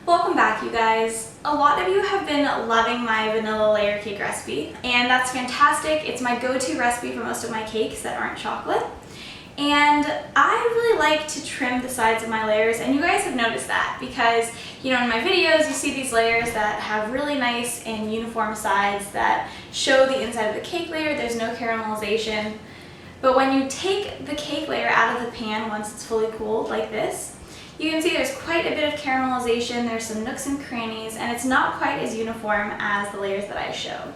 Welcome back, you guys. A lot of you have been loving my vanilla layer cake recipe, and that's fantastic. It's my go-to recipe for most of my cakes that aren't chocolate. And I really like to trim the sides of my layers, and you guys have noticed that because, in my videos you see these layers that have really nice and uniform sides that show the inside of the cake layer. There's no caramelization. But when you take the cake layer out of the pan once it's fully cooled like this, you can see there's quite a bit of caramelization, there's some nooks and crannies, and it's not quite as uniform as the layers that I showed.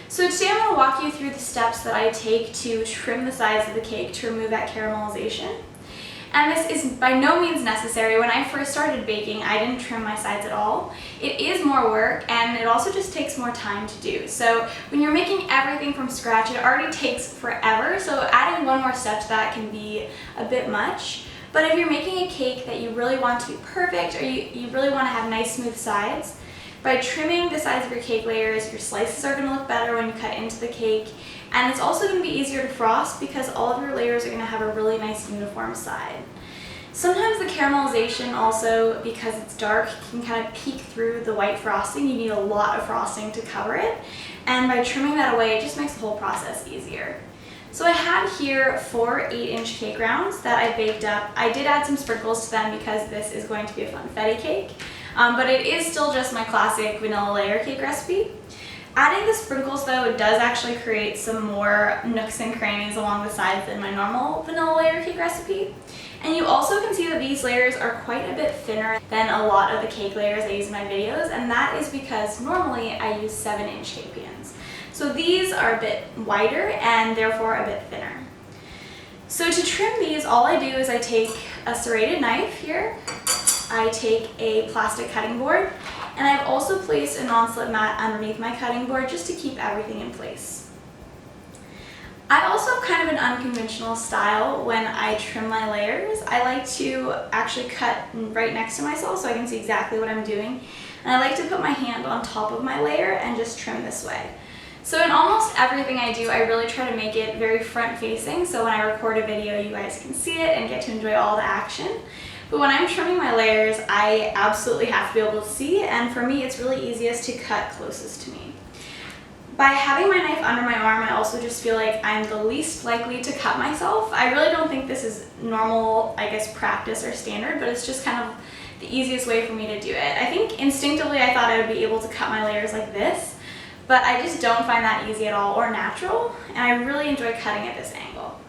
So today I'm going to walk you through the steps that I take to trim the sides of the cake to remove that caramelization. And this is by no means necessary. When I first started baking, I didn't trim my sides at all. It is more work, and it also just takes more time to do. So when you're making everything from scratch, it already takes forever, so adding one more step to that can be a bit much. But if you're making a cake that you really want to be perfect, or you really want to have nice smooth sides, by trimming the sides of your cake layers, your slices are going to look better when you cut into the cake, and it's also going to be easier to frost because all of your layers are going to have a really nice uniform side. Sometimes the caramelization also, because it's dark, can kind of peek through the white frosting. You need a lot of frosting to cover it, and by trimming that away, it just makes the whole process easier. So I have here 4 8-inch cake rounds that I baked up. I did add some sprinkles to them because this is going to be a funfetti cake, but it is still just my classic vanilla layer cake recipe. Adding the sprinkles though does actually create some more nooks and crannies along the sides than my normal vanilla layer cake recipe. And you also can see that these layers are quite a bit thinner than a lot of the cake layers I use in my videos, and that is because normally I use 7-inch cake pans. So these are a bit wider and therefore a bit thinner. So to trim these, all I do is I take a serrated knife here, I take a plastic cutting board, and I've also placed a non-slip mat underneath my cutting board just to keep everything in place. I also have kind of an unconventional style when I trim my layers. I like to actually cut right next to myself so I can see exactly what I'm doing. And I like to put my hand on top of my layer and just trim this way. So in almost everything I do, I really try to make it very front facing, so when I record a video you guys can see it and get to enjoy all the action. But when I'm trimming my layers, I absolutely have to be able to see, and for me it's really easiest to cut closest to me. By having my knife under my arm, I also just feel like I'm the least likely to cut myself. I really don't think this is normal, practice or standard, but it's just kind of the easiest way for me to do it. I think instinctively I thought I would be able to cut my layers like this, but I just don't find that easy at all or natural, and I really enjoy cutting at this angle.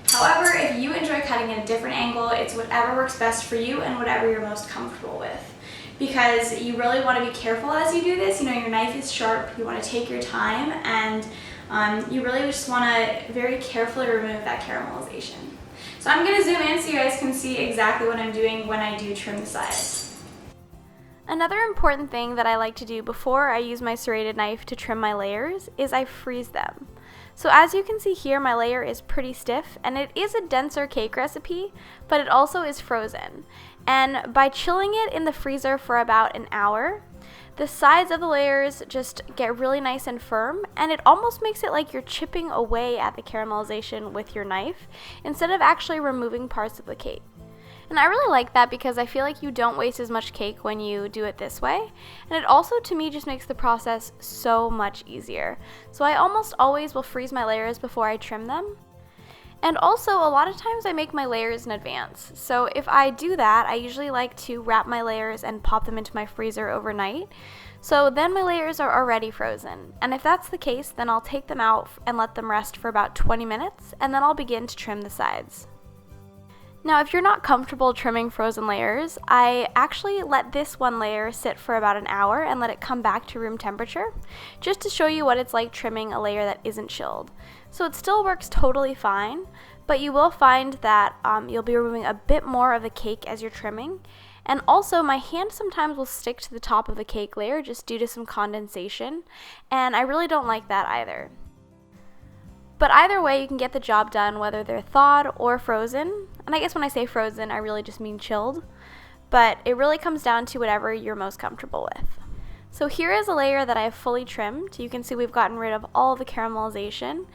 However, if you enjoy cutting at a different angle, it's whatever works best for you and whatever you're most comfortable with. Because you really want to be careful as you do this. Your knife is sharp, you want to take your time, and you really just want to very carefully remove that caramelization. So I'm going to zoom in so you guys can see exactly what I'm doing when I do trim the sides. Another important thing that I like to do before I use my serrated knife to trim my layers is I freeze them. So as you can see here, my layer is pretty stiff, and it is a denser cake recipe, but it also is frozen. And by chilling it in the freezer for about an hour, the sides of the layers just get really nice and firm, and it almost makes it like you're chipping away at the caramelization with your knife instead of actually removing parts of the cake. And I really like that because I feel like you don't waste as much cake when you do it this way. And it also, to me, just makes the process so much easier. So I almost always will freeze my layers before I trim them. And also, a lot of times I make my layers in advance. So if I do that, I usually like to wrap my layers and pop them into my freezer overnight. So then my layers are already frozen. And if that's the case, then I'll take them out and let them rest for about 20 minutes, and then I'll begin to trim the sides. Now, if you're not comfortable trimming frozen layers, I actually let this one layer sit for about an hour and let it come back to room temperature, just to show you what it's like trimming a layer that isn't chilled. So it still works totally fine, but you will find that you'll be removing a bit more of the cake as you're trimming. And also, my hand sometimes will stick to the top of the cake layer just due to some condensation, and I really don't like that either. But either way, you can get the job done whether they're thawed or frozen. And I guess when I say frozen, I really just mean chilled. But it really comes down to whatever you're most comfortable with. So here is a layer that I have fully trimmed. You can see we've gotten rid of all the caramelization.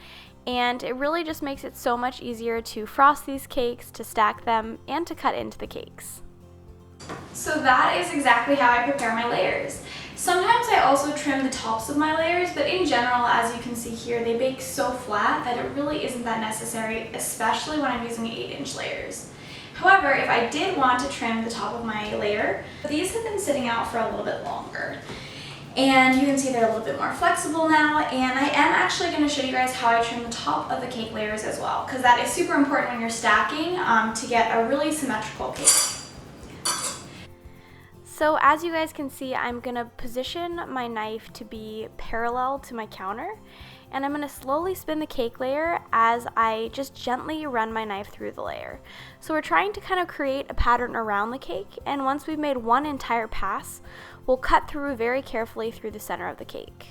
And it really just makes it so much easier to frost these cakes, to stack them, and to cut into the cakes. So that is exactly how I prepare my layers. Sometimes I also trim the tops of my layers, but in general, as you can see here, they bake so flat that it really isn't that necessary, especially when I'm using 8-inch layers. However, if I did want to trim the top of my layer, these have been sitting out for a little bit longer. And you can see they're a little bit more flexible now, and I am actually going to show you guys how I trim the top of the cake layers as well, because that is super important when you're stacking to get a really symmetrical cake. So as you guys can see, I'm going to position my knife to be parallel to my counter, and I'm going to slowly spin the cake layer as I just gently run my knife through the layer. So we're trying to kind of create a pattern around the cake, and once we've made one entire pass, we'll cut through very carefully through the center of the cake.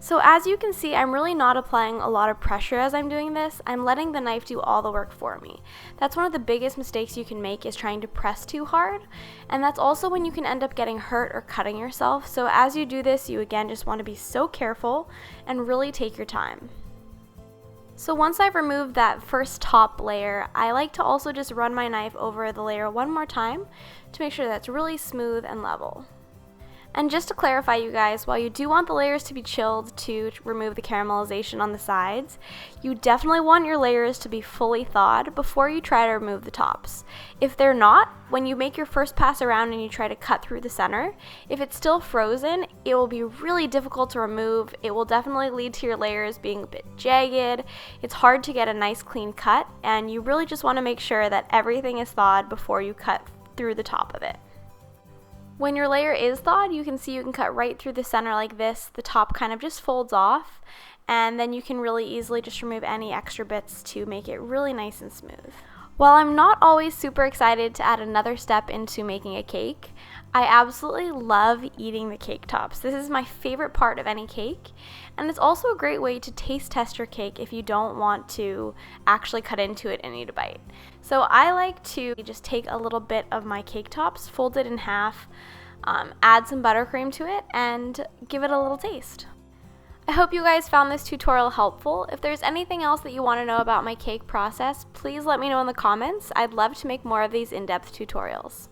So as you can see, I'm really not applying a lot of pressure as I'm doing this. I'm letting the knife do all the work for me. That's one of the biggest mistakes you can make, is trying to press too hard. And that's also when you can end up getting hurt or cutting yourself. So as you do this, you again just want to be so careful and really take your time. So once I've removed that first top layer, I like to also just run my knife over the layer one more time to make sure that's really smooth and level. And just to clarify, you guys, while you do want the layers to be chilled to remove the caramelization on the sides, you definitely want your layers to be fully thawed before you try to remove the tops. If they're not, when you make your first pass around and you try to cut through the center, if it's still frozen, it will be really difficult to remove. It will definitely lead to your layers being a bit jagged. It's hard to get a nice clean cut, and you really just want to make sure that everything is thawed before you cut through the top of it. When your layer is thawed, you can see you can cut right through the center like this. The top kind of just folds off, and then you can really easily just remove any extra bits to make it really nice and smooth. While I'm not always super excited to add another step into making a cake, I absolutely love eating the cake tops. This is my favorite part of any cake, and it's also a great way to taste test your cake if you don't want to actually cut into it and eat a bite. So I like to just take a little bit of my cake tops, fold it in half, add some buttercream to it, and give it a little taste. I hope you guys found this tutorial helpful. If there's anything else that you want to know about my cake process, please let me know in the comments. I'd love to make more of these in-depth tutorials.